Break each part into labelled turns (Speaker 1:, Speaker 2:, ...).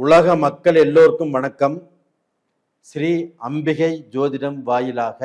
Speaker 1: உலக மக்கள் எல்லோருக்கும் வணக்கம். ஸ்ரீ அம்பிகை ஜோதிடம் வாயிலாக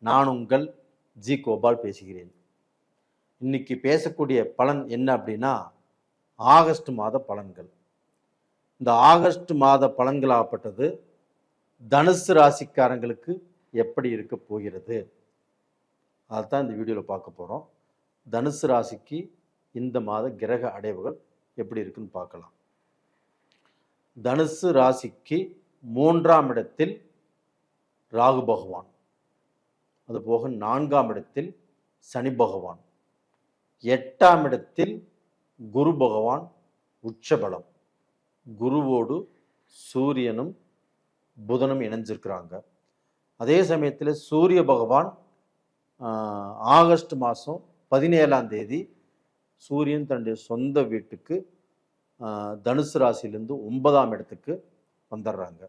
Speaker 1: நான் உங்கள் ஜி கோபால் பேசுகிறேன். இன்னைக்கு பேசக்கூடிய பலன் என்ன அப்படின்னா ஆகஸ்ட் மாத பலன்கள். இந்த ஆகஸ்ட் மாத பலன்களாகப்பட்டது தனுசு ராசிக்காரங்களுக்கு எப்படி இருக்க போகிறது அதைத்தான் இந்த வீடியோவில் பார்க்க போகிறோம். தனுசு ராசிக்கு இந்த மாத கிரக அடைவுகள் எப்படி இருக்குன்னு பார்க்கலாம். தனுசு ராசிக்கு 3ஆம் இடத்தில் ராகு பகவான், அதுபோக 4ஆம் இடத்தில் சனி பகவான், 8ஆம் இடத்தில் குரு பகவான் உச்சபலம், குருவோடு சூரியனும் புதனும் இணைஞ்சிருக்கிறாங்க. அதே சமயத்தில் சூரிய பகவான் ஆகஸ்ட் மாதம் 17ஆம் தேதி சூரியன் தன்னுடைய சொந்த வீட்டுக்கு தனுசு ராசியிலிருந்து 9ஆம் இடத்துக்கு வந்துடுறாங்க.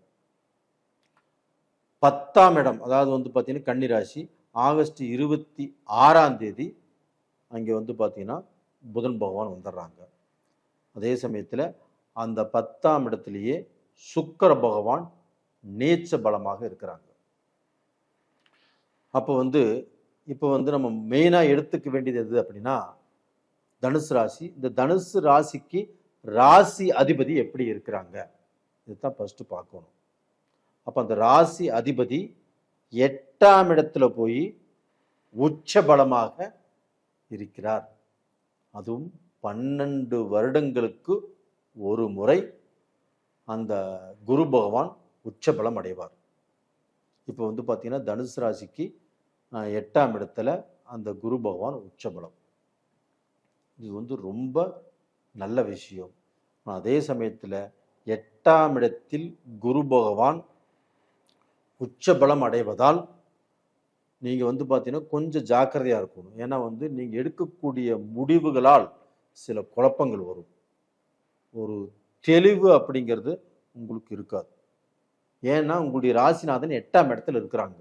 Speaker 1: 10ஆம் இடம், அதாவது பார்த்தீங்கன்னா கன்னி ராசி, ஆகஸ்ட் 26ஆம் தேதி அங்கே பார்த்தீங்கன்னா புதன் பகவான் வந்துடுறாங்க. அதே சமயத்தில் அந்த 10ஆம் இடத்துலையே சுக்கிர பகவான் நீச்ச பலமாக இருக்கிறாங்க. அப்போ இப்போ நம்ம மெயினாக எடுத்துக்க வேண்டியது எது அப்படின்னா தனுசு ராசி. இந்த தனுசு ராசிக்கு ராசி அதிபதி எப்படி இருக்கிறாங்க இதுதான் ஃபர்ஸ்ட் பார்க்கணும். அப்போ அந்த ராசி அதிபதி 8ஆம் இடத்துல போய் உச்ச பலமாக இருக்கிறார். அதுவும் 12 வருடங்களுக்கு ஒரு முறை அந்த குரு பகவான் உச்சபலம் அடைவார். இப்போ பார்த்தீங்கன்னா தனுசு ராசிக்கு 8ஆம் இடத்துல அந்த குரு பகவான் உச்சபலம். இது ரொம்ப நல்ல விஷயம். அதே சமயத்தில் 8ஆம் இடத்தில் குரு பகவான் உச்சபலம் அடைவதால் நீங்கள் பார்த்தீங்கன்னா கொஞ்சம் ஜாக்கிரதையாக இருக்கணும். ஏன்னா நீங்கள் எடுக்கக்கூடிய முடிவுகளால் சில குழப்பங்கள் வரும். ஒரு தெளிவு அப்படிங்கிறது உங்களுக்கு இருக்காது. ஏன்னா உங்களுடைய ராசிநாதன் 8ஆம் இடத்துல இருக்கிறாங்க.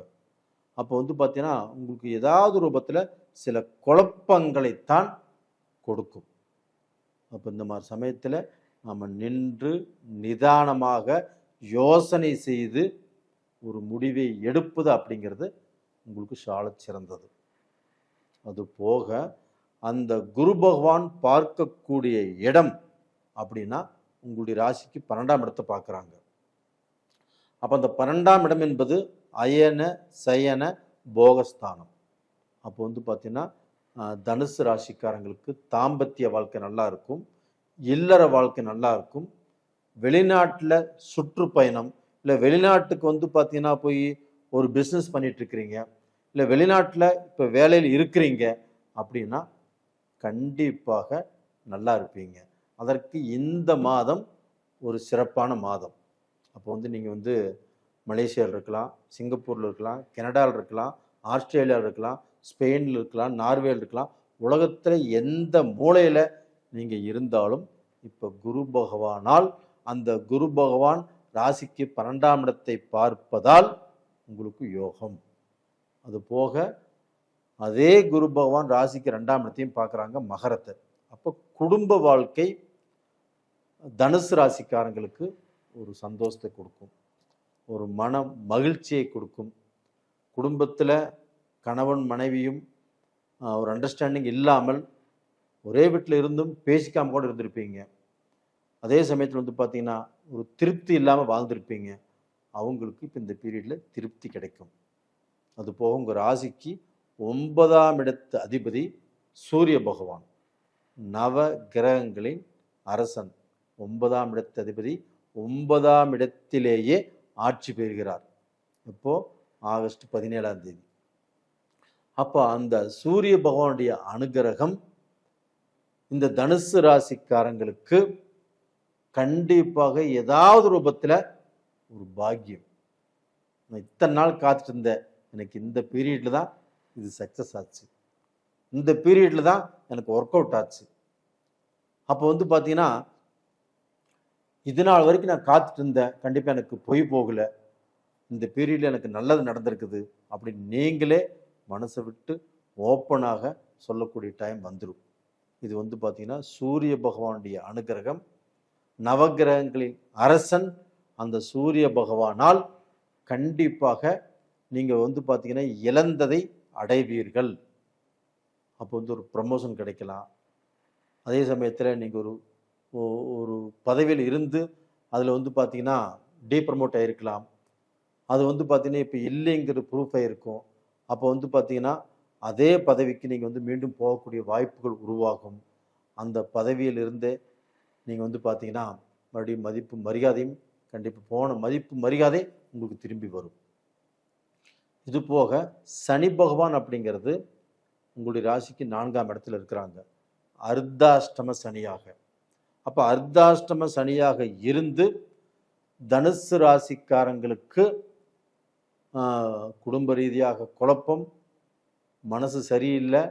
Speaker 1: அப்போ பார்த்தீங்கன்னா உங்களுக்கு ஏதாவது ரூபத்தில் சில குழப்பங்களைத்தான் கொடுக்கும். அப்போ இந்த மாதிரி சமயத்தில் நம்ம நின்று நிதானமாக யோசனை செய்து ஒரு முடிவை எடுப்பது அப்படிங்கிறது உங்களுக்கு சால சிறந்தது. அது போக அந்த குரு பகவான் பார்க்கக்கூடிய இடம் அப்படின்னா உங்களுடைய ராசிக்கு 12ஆம் இடத்தை பார்க்குறாங்க. அப்போ அந்த 12ஆம் இடம் என்பது அயன சயன போகஸ்தானம். அப்போ பார்த்தீங்கன்னா தனுசு ராசிக்காரங்களுக்கு தாம்பத்திய வாழ்க்கை நல்லா இருக்கும், இல்லற வாழ்க்கை நல்லா இருக்கும். வெளிநாட்டில் சுற்றுப்பயணம், இல்லை வெளிநாட்டுக்கு பார்த்தீங்கன்னா போய் ஒரு பிஸ்னஸ் பண்ணிட்டு இருக்கிறீங்க, இல்லை வெளிநாட்டில் இப்போ வேலையில் இருக்கிறீங்க அப்படின்னா கண்டிப்பாக நல்லா இருப்பீங்க. அதற்கு இந்த மாதம் ஒரு சிறப்பான மாதம். அப்போ நீங்கள் மலேசியாவில் இருக்கலாம், சிங்கப்பூரில் இருக்கலாம், கனடாவில் இருக்கலாம், ஆஸ்திரேலியாவில் இருக்கலாம், ஸ்பெயினில் இருக்கலாம், நார்வேயில் இருக்கலாம். உலகத்தில் எந்த மூலையில் நீங்கள் இருந்தாலும் இப்போ குரு பகவானால் அந்த குரு பகவான் ராசிக்கு 12ஆம் இடத்தை பார்ப்பதால் உங்களுக்கு யோகம். அது போக அதே குரு பகவான் ராசிக்கு 2ஆம் இடத்தையும் பார்க்குறாங்க, மகரத்தை. அப்போ குடும்ப வாழ்க்கை தனுசு ராசிக்காரங்களுக்கு ஒரு சந்தோஷத்தை கொடுக்கும், ஒரு மன மகிழ்ச்சியை கொடுக்கும். குடும்பத்தில் கணவன் மனைவியும் ஒரு அண்டர்ஸ்டாண்டிங் இல்லாமல் ஒரே வீட்டில் இருந்தும் பேசிக்காமல் கூட இருந்திருப்பீங்க. அதே சமயத்தில் பார்த்தீங்கன்னா ஒரு திருப்தி இல்லாமல் வாழ்ந்திருப்பீங்க. அவங்களுக்கு இப்போ இந்த பீரியடில் திருப்தி கிடைக்கும். அது போக உங்கள் ராசிக்கு 9ஆம் இடத்து அதிபதி சூரிய பகவான், நவ கிரகங்களின் அரசன். 9ஆம் இடத்து அதிபதி 9ஆம் இடத்திலேயே ஆட்சி பெறுகிறார். இப்போது ஆகஸ்ட் 17ஆம் தேதி. அப்போ அந்த சூரிய பகவானுடைய அனுகிரகம் இந்த தனுசு ராசிக்காரங்களுக்கு கண்டிப்பாக ஏதாவது ரூபத்தில் ஒரு பாக்கியம். நான் இத்தனை நாள் காத்துட்டு இருந்தேன், எனக்கு இந்த பீரியடில் தான் இது சக்ஸஸ் ஆச்சு, இந்த பீரியடில் தான் எனக்கு ஒர்க் அவுட் ஆச்சு. அப்போ பார்த்தீங்கன்னா இது நாள் வரைக்கும் நான் காத்துட்டு இருந்தேன், கண்டிப்பாக எனக்கு பொய் போகலை, இந்த பீரியடில் எனக்கு நல்லது நடந்திருக்குது அப்படின்னு நீங்களே மனசை விட்டு ஓப்பனாக சொல்லக்கூடிய டைம் வந்துடும். இது பார்த்தீங்கன்னா சூரிய பகவானுடைய அனுகிரகம் நவகிரகங்களின் அரசன் அந்த சூரிய பகவானால் கண்டிப்பாக நீங்கள் வந்து பார்த்தீங்கன்னா இழந்ததை அடைவீர்கள். அப்போ வந்து ஒரு ப்ரமோஷன் கிடைக்கலாம். அதே சமயத்தில் நீங்கள் ஒரு பதவியில் இருந்து அதில் வந்து பார்த்தீங்கன்னா டீப்ரமோட் ஆகிருக்கலாம். அது வந்து பார்த்தீங்கன்னா இப்போ இல்லைங்கிற ப்ரூஃப் ஆகிருக்கும். அப்போ வந்து பார்த்தீங்கன்னா அதே பதவிக்கு நீங்கள் வந்து மீண்டும் போகக்கூடிய வாய்ப்புகள் உருவாகும். அந்த பதவியில் இருந்தே நீங்கள் வந்து பார்த்தீங்கன்னா மறுபடியும் மதிப்பு மரியாதையும் கண்டிப்பாக போன மதிப்பு மரியாதை உங்களுக்கு திரும்பி வரும். இது போக சனி பகவான் அப்படிங்கிறது உங்களுடைய ராசிக்கு 4ஆம் இடத்துல இருக்கிறாங்க, அர்த்தாஷ்டம சனியாக. அப்போ அர்த்தாஷ்டம சனியாக இருந்து தனுசு ராசிக்காரங்களுக்கு குடும்ப ரீதியாக குழப்பம், மனசு சரியில்லை,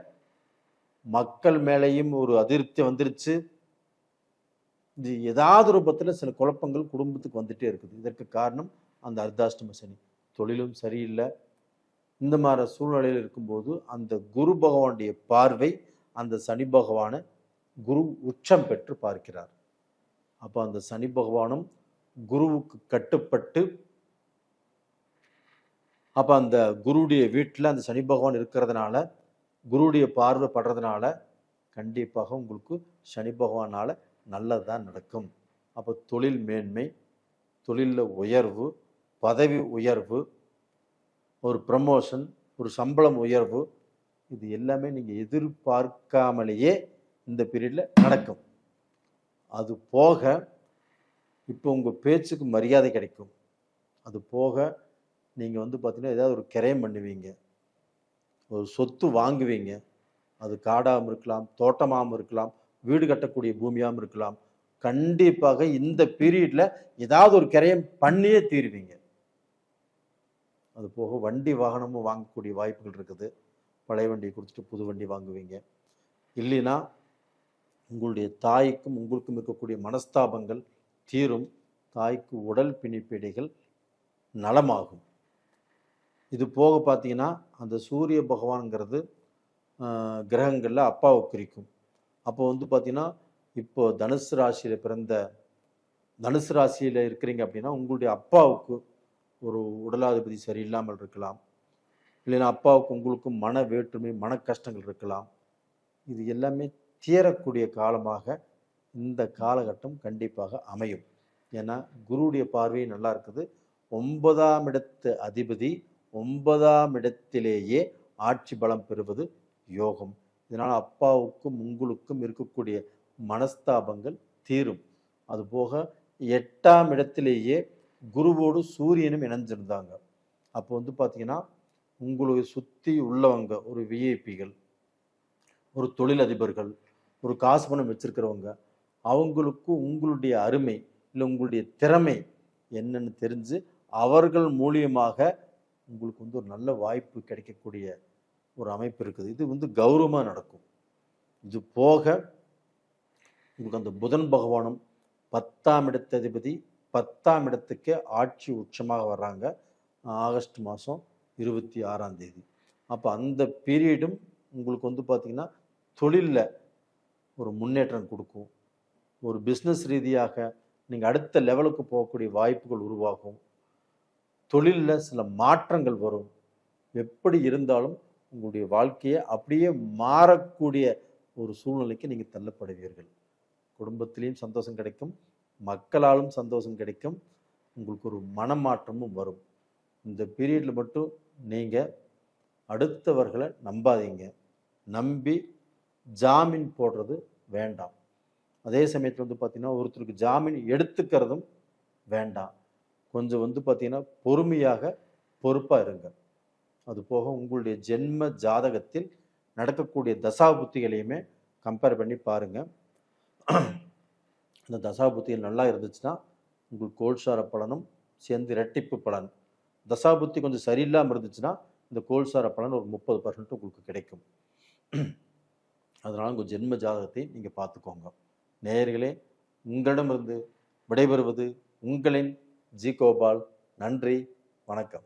Speaker 1: மக்கள் மேலேயும் ஒரு அதிருப்தி வந்துருச்சு. இது ஏதாவது ரூபத்தில் சில குழப்பங்கள் குடும்பத்துக்கு வந்துட்டே இருக்குது. இதற்கு காரணம் அந்த அர்த்தாஷ்டம சனி. தொழிலும் சரியில்லை. இந்த மாதிரி சூழ்நிலையில் இருக்கும்போது அந்த குரு பகவானுடைய பார்வை அந்த சனி பகவானை குரு உச்சம் பெற்று பார்க்கிறார். அப்போ அந்த சனி பகவானும் குருவுக்கு கட்டுப்பட்டு, அப்போ அந்த குருவுடைய வீட்டில் அந்த சனி பகவான் இருக்கிறதுனால, குருவுடைய பார்வை படுறதுனால கண்டிப்பாக உங்களுக்கு சனி பகவானால் நல்லது தான் நடக்கும். அப்போ தொழில் மேன்மை, தொழிலில் உயர்வு, பதவி உயர்வு, ஒரு ப்ரமோஷன், ஒரு சம்பளம் உயர்வு, இது எல்லாமே நீங்கள் எதிர்பார்க்காமலேயே இந்த பீரியடில் நடக்கும். அது போக இப்போ உங்கள் பேச்சுக்கு மரியாதை கிடைக்கும். அது போக நீங்கள் வந்து பார்த்தீங்கன்னா ஏதாவது ஒரு கிரயம் பண்ணுவீங்க, ஒரு சொத்து வாங்குவீங்க. அது காடாகவும் இருக்கலாம், தோட்டமாகவும் இருக்கலாம், வீடு கட்டக்கூடிய பூமியாகவும் இருக்கலாம். கண்டிப்பாக இந்த பீரியடில் ஏதாவது ஒரு கிரயம் பண்ணியே தீருவீங்க. அது போக வண்டி வாகனமும் வாங்கக்கூடிய வாய்ப்புகள் இருக்குது. பழைய வண்டியை கொடுத்துட்டு புது வண்டி வாங்குவீங்க. இல்லைன்னா உங்களுடைய தாய்க்கும் உங்களுக்கும் இருக்கக்கூடிய மனஸ்தாபங்கள் தீரும். தாய்க்கு உடல் பிணிப்பீடைகள் நலமாகும். இது போக பார்த்தீங்கன்னா அந்த சூரிய பகவான்ங்கிறது கிரகங்களில் அப்பாவை குறிக்கும். அப்போ வந்து பார்த்தீங்கன்னா இப்போ தனுசு ராசியில் இருக்கிறீங்க அப்படின்னா உங்களுடைய அப்பாவுக்கு ஒரு உடலாதிபதி சரியில்லாமல் இருக்கலாம். இல்லைன்னா அப்பாவுக்கு உங்களுக்கும் மன வேற்றுமை, மன கஷ்டங்கள் இருக்கலாம். இது எல்லாமே தீரக்கூடிய காலமாக இந்த காலகட்டம் கண்டிப்பாக அமையும். ஏன்னா குருவுடைய பார்வை நல்லா இருக்குது. 9ஆம் இடத்து அதிபதி 9ஆம் இடத்திலேயே ஆட்சி பலம் பெறுவது யோகம். இதனால் அப்பாவுக்கும் உங்களுக்கும் இருக்கக்கூடிய மனஸ்தாபங்கள் தீரும். அதுபோக 8ஆம் இடத்திலேயே குருவோடு சூரியனும் இணைஞ்சிருந்தாங்க. அப்போ வந்து பார்த்தீங்கன்னா உங்களை சுற்றி உள்ளவங்க, ஒரு விஐபிகள், ஒரு தொழிலதிபர்கள், ஒரு காசு பணம் வச்சிருக்கிறவங்க, அவங்களுக்கு உங்களுடைய அருமை இல்லை உங்களுடைய திறமை என்னன்னு தெரிஞ்சு அவர்கள் மூலியமாக உங்களுக்கு வந்து ஒரு நல்ல வாய்ப்பு கிடைக்கக்கூடிய ஒரு அமைப்பு இருக்குது. இது வந்து கௌரவமாக நடக்கும். இது போக உங்களுக்கு அந்த புதன் பகவானும் 10ஆம் இடத்து அதிபதி 10ஆம் இடத்துக்கு ஆட்சி உச்சமாக வர்றாங்க ஆகஸ்ட் மாதம் 26ஆம் தேதி. அப்போ அந்த பீரியடும் உங்களுக்கு வந்து பார்த்திங்கன்னா தொழிலில் ஒரு முன்னேற்றம் கொடுக்கும். ஒரு பிஸ்னஸ் ரீதியாக நீங்கள் அடுத்த லெவலுக்கு போகக்கூடிய வாய்ப்புகள் உருவாகும். தொழிலில் சில மாற்றங்கள் வரும். எப்படி இருந்தாலும் உங்களுடைய வாழ்க்கையை அப்படியே மாறக்கூடிய ஒரு சூழ்நிலைக்கு நீங்கள் தள்ளப்படுவீர்கள். குடும்பத்திலையும் சந்தோஷம் கிடைக்கும், மக்களாலும் சந்தோஷம் கிடைக்கும், உங்களுக்கு ஒரு மனமாற்றமும் வரும். இந்த பீரியடில் மட்டும் நீங்கள் அடுத்தவர்களை நம்பாதீங்க. நம்பி ஜாமீன் போடுறது வேண்டாம். அதே சமயத்தில் வந்து பார்த்திங்கன்னா ஒருத்தருக்கு ஜாமீன் எடுத்துக்கிறதும் வேண்டாம். கொஞ்சம் வந்து பார்த்திங்கன்னா பொறுமையாக பொறுப்பாக இருங்க. அது போக உங்களுடைய ஜென்ம ஜாதகத்தில் நடக்கக்கூடிய தசாபுத்திகளையுமே கம்பேர் பண்ணி பாருங்கள். இந்த தசாபுத்திகள் நல்லா இருந்துச்சுன்னா உங்களுக்கு கோல்சார பலனும் சேர்ந்து இரட்டிப்பு பலன். தசாபுத்தி கொஞ்சம் சரியில்லாமல் இருந்துச்சுன்னா இந்த கோல்சார பலன் ஒரு 30% உங்களுக்கு கிடைக்கும். அதனால் உங்கள் ஜென்ம ஜாதகத்தை நீங்கள் பார்த்துக்கோங்க. நேயர்களே, உங்களிடமிருந்து விடைபெறுவது உங்களின் ஜி கோபால். நன்றி, வணக்கம்.